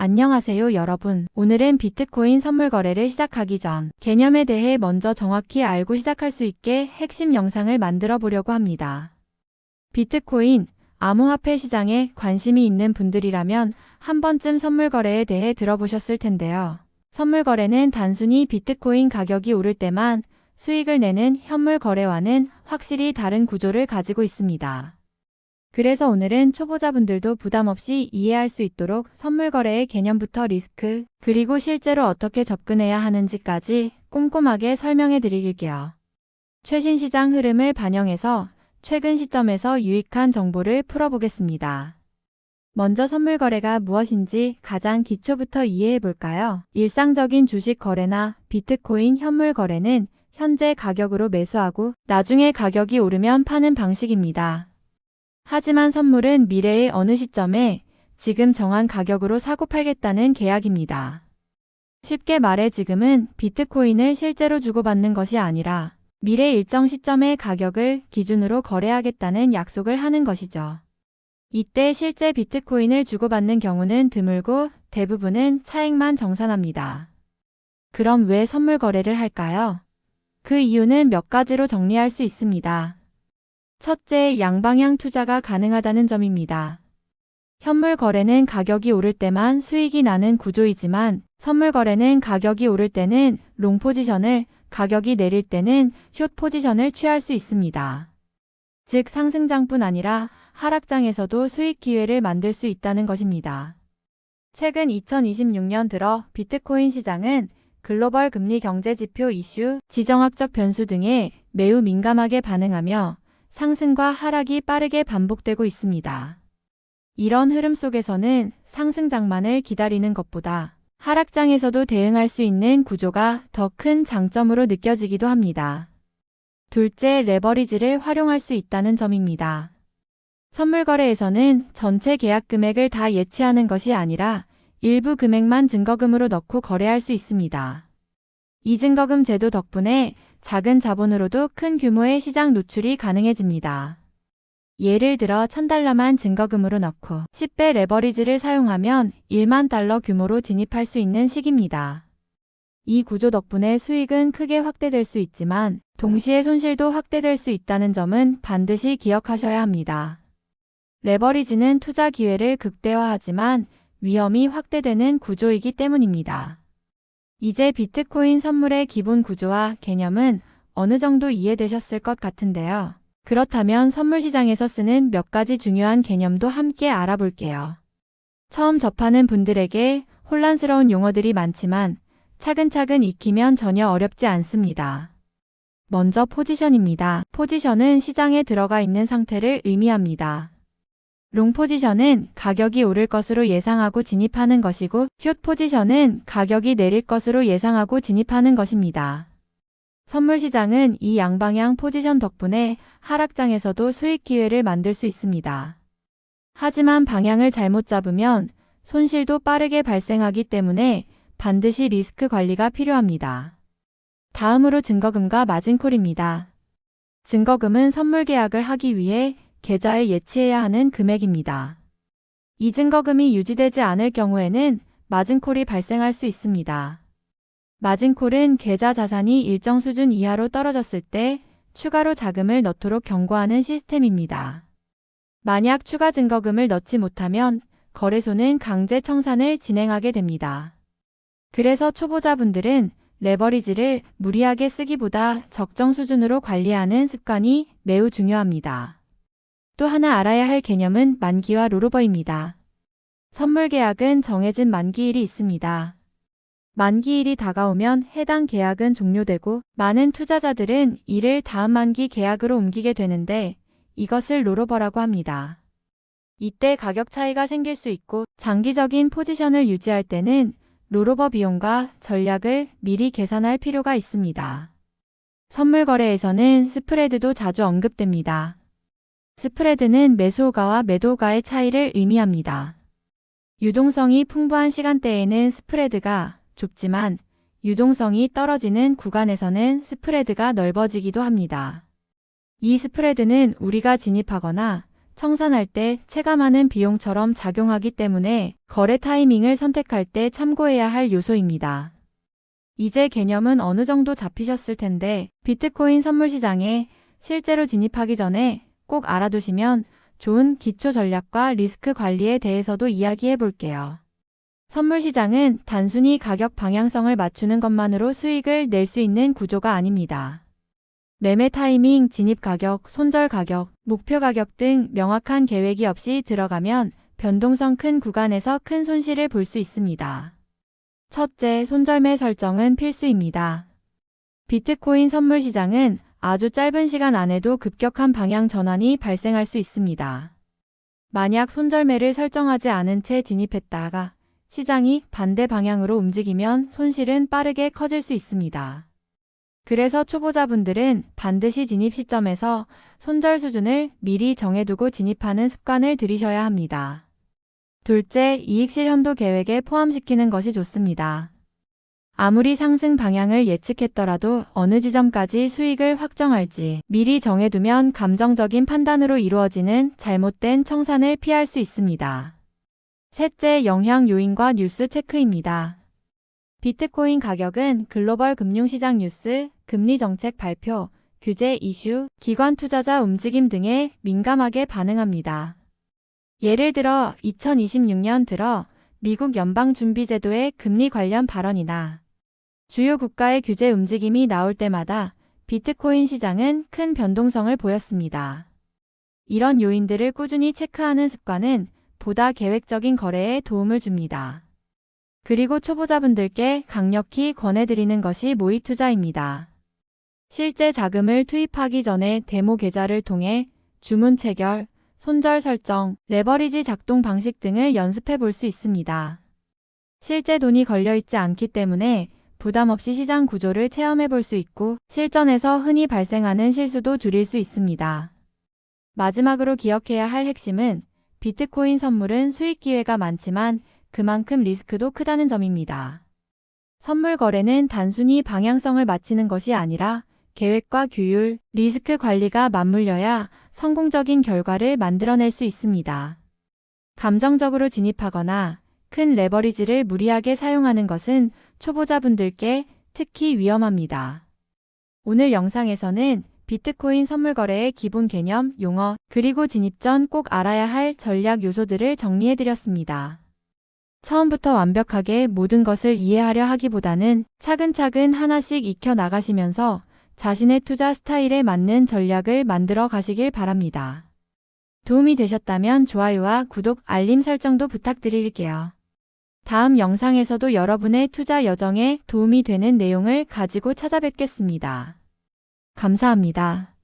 안녕하세요 여러분. 오늘은 비트코인 선물 거래를 시작하기 전 개념에 대해 먼저 정확히 알고 시작할 수 있게 핵심 영상을 만들어 보려고 합니다. 비트코인, 암호화폐 시장에 관심이 있는 분들이라면 한 번쯤 선물 거래에 대해 들어보셨을 텐데요. 선물 거래는 단순히 비트코인 가격이 오를 때만 수익을 내는 현물 거래와는 확실히 다른 구조를 가지고 있습니다. 그래서 오늘은 초보자분들도 부담 없이 이해할 수 있도록 선물 거래의 개념부터 리스크, 그리고 실제로 어떻게 접근해야 하는지까지 꼼꼼하게 설명해 드릴게요. 최신 시장 흐름을 반영해서 최근 시점에서 유익한 정보를 풀어보겠습니다. 먼저 선물 거래가 무엇인지 가장 기초부터 이해해 볼까요? 일상적인 주식 거래나 비트코인 현물 거래는 현재 가격으로 매수하고 나중에 가격이 오르면 파는 방식입니다. 하지만 선물은 미래의 어느 시점에 지금 정한 가격으로 사고 팔겠다는 계약입니다. 쉽게 말해 지금은 비트코인을 실제로 주고받는 것이 아니라 미래 일정 시점의 가격을 기준으로 거래하겠다는 약속을 하는 것이죠. 이때 실제 비트코인을 주고받는 경우는 드물고 대부분은 차익만 정산합니다. 그럼 왜 선물 거래를 할까요? 그 이유는 몇 가지로 정리할 수 있습니다. 첫째, 양방향 투자가 가능하다는 점입니다. 현물 거래는 가격이 오를 때만 수익이 나는 구조이지만 선물 거래는 가격이 오를 때는 롱 포지션을, 가격이 내릴 때는 숏 포지션을 취할 수 있습니다. 즉 상승장뿐 아니라 하락장에서도 수익 기회를 만들 수 있다는 것입니다. 최근 2026년 들어 비트코인 시장은 글로벌 금리 경제 지표 이슈, 지정학적 변수 등에 매우 민감하게 반응하며 상승과 하락이 빠르게 반복되고 있습니다. 이런 흐름 속에서는 상승장만을 기다리는 것보다 하락장에서도 대응할 수 있는 구조가 더 큰 장점으로 느껴지기도 합니다. 둘째, 레버리지를 활용할 수 있다는 점입니다. 선물 거래에서는 전체 계약 금액을 다 예치하는 것이 아니라 일부 금액만 증거금으로 넣고 거래할 수 있습니다. 이 증거금 제도 덕분에 작은 자본으로도 큰 규모의 시장 노출이 가능해집니다. 예를 들어 $1000만 증거금으로 넣고 10배 레버리지를 사용하면 $1만 규모로 진입할 수 있는 시기입니다. 이 구조 덕분에 수익은 크게 확대될 수 있지만 동시에 손실도 확대될 수 있다는 점은 반드시 기억하셔야 합니다. 레버리지는 투자 기회를 극대화하지만 위험이 확대되는 구조이기 때문입니다. 이제 비트코인 선물의 기본 구조와 개념은 어느 정도 이해되셨을 것 같은데요. 그렇다면 선물 시장에서 쓰는 몇 가지 중요한 개념도 함께 알아볼게요. 처음 접하는 분들에게 혼란스러운 용어들이 많지만 차근차근 익히면 전혀 어렵지 않습니다. 먼저 포지션입니다. 포지션은 시장에 들어가 있는 상태를 의미합니다. 롱 포지션은 가격이 오를 것으로 예상하고 진입하는 것이고 숏 포지션은 가격이 내릴 것으로 예상하고 진입하는 것입니다. 선물 시장은 이 양방향 포지션 덕분에 하락장에서도 수익 기회를 만들 수 있습니다. 하지만 방향을 잘못 잡으면 손실도 빠르게 발생하기 때문에 반드시 리스크 관리가 필요합니다. 다음으로 증거금과 마진콜입니다. 증거금은 선물 계약을 하기 위해 계좌에 예치해야 하는 금액입니다. 이 증거금이 유지되지 않을 경우에는 마진콜이 발생할 수 있습니다. 마진콜은 계좌 자산이 일정 수준 이하로 떨어졌을 때 추가로 자금을 넣도록 경고하는 시스템입니다. 만약 추가 증거금을 넣지 못하면 거래소는 강제 청산을 진행하게 됩니다. 그래서 초보자분들은 레버리지를 무리하게 쓰기보다 적정 수준으로 관리하는 습관이 매우 중요합니다. 또 하나 알아야 할 개념은 만기와 롤오버입니다. 선물 계약은 정해진 만기일이 있습니다. 만기일이 다가오면 해당 계약은 종료되고 많은 투자자들은 이를 다음 만기 계약으로 옮기게 되는데 이것을 롤오버라고 합니다. 이때 가격 차이가 생길 수 있고 장기적인 포지션을 유지할 때는 롤오버 비용과 전략을 미리 계산할 필요가 있습니다. 선물 거래에서는 스프레드도 자주 언급됩니다. 스프레드는 매수호가와 매도호가의 차이를 의미합니다. 유동성이 풍부한 시간대에는 스프레드가 좁지만 유동성이 떨어지는 구간에서는 스프레드가 넓어지기도 합니다. 이 스프레드는 우리가 진입하거나 청산할 때 체감하는 비용처럼 작용하기 때문에 거래 타이밍을 선택할 때 참고해야 할 요소입니다. 이제 개념은 어느 정도 잡히셨을 텐데 비트코인 선물 시장에 실제로 진입하기 전에 꼭 알아두시면 좋은 기초 전략과 리스크 관리에 대해서도 이야기해 볼게요. 선물 시장은 단순히 가격 방향성을 맞추는 것만으로 수익을 낼 수 있는 구조가 아닙니다. 매매 타이밍, 진입 가격, 손절 가격, 목표 가격 등 명확한 계획이 없이 들어가면 변동성 큰 구간에서 큰 손실을 볼 수 있습니다. 첫째, 손절매 설정은 필수입니다. 비트코인 선물 시장은 아주 짧은 시간 안에도 급격한 방향 전환이 발생할 수 있습니다. 만약 손절매를 설정하지 않은 채 진입했다가 시장이 반대 방향으로 움직이면 손실은 빠르게 커질 수 있습니다. 그래서 초보자분들은 반드시 진입 시점에서 손절 수준을 미리 정해두고 진입하는 습관을 들이셔야 합니다. 둘째, 이익 실현도 계획에 포함시키는 것이 좋습니다. 아무리 상승 방향을 예측했더라도 어느 지점까지 수익을 확정할지 미리 정해두면 감정적인 판단으로 이루어지는 잘못된 청산을 피할 수 있습니다. 셋째, 영향 요인과 뉴스 체크입니다. 비트코인 가격은 글로벌 금융시장 뉴스, 금리 정책 발표, 규제 이슈, 기관 투자자 움직임 등에 민감하게 반응합니다. 예를 들어 2026년 들어 미국 연방준비제도의 금리 관련 발언이나 주요 국가의 규제 움직임이 나올 때마다 비트코인 시장은 큰 변동성을 보였습니다. 이런 요인들을 꾸준히 체크하는 습관은 보다 계획적인 거래에 도움을 줍니다. 그리고 초보자분들께 강력히 권해드리는 것이 모의 투자입니다. 실제 자금을 투입하기 전에 데모 계좌를 통해 주문 체결, 손절 설정, 레버리지 작동 방식 등을 연습해 볼 수 있습니다. 실제 돈이 걸려있지 않기 때문에 부담 없이 시장 구조를 체험해 볼 수 있고 실전에서 흔히 발생하는 실수도 줄일 수 있습니다. 마지막으로 기억해야 할 핵심은 비트코인 선물은 수익 기회가 많지만 그만큼 리스크도 크다는 점입니다. 선물 거래는 단순히 방향성을 맞추는 것이 아니라 계획과 규율, 리스크 관리가 맞물려야 성공적인 결과를 만들어낼 수 있습니다. 감정적으로 진입하거나 큰 레버리지를 무리하게 사용하는 것은 초보자분들께 특히 위험합니다. 오늘 영상에서는 비트코인 선물 거래의 기본 개념, 용어, 그리고 진입 전 꼭 알아야 할 전략 요소들을 정리해드렸습니다. 처음부터 완벽하게 모든 것을 이해하려 하기보다는 차근차근 하나씩 익혀 나가시면서 자신의 투자 스타일에 맞는 전략을 만들어 가시길 바랍니다. 도움이 되셨다면 좋아요와 구독, 알림 설정도 부탁드릴게요. 다음 영상에서도 여러분의 투자 여정에 도움이 되는 내용을 가지고 찾아뵙겠습니다. 감사합니다.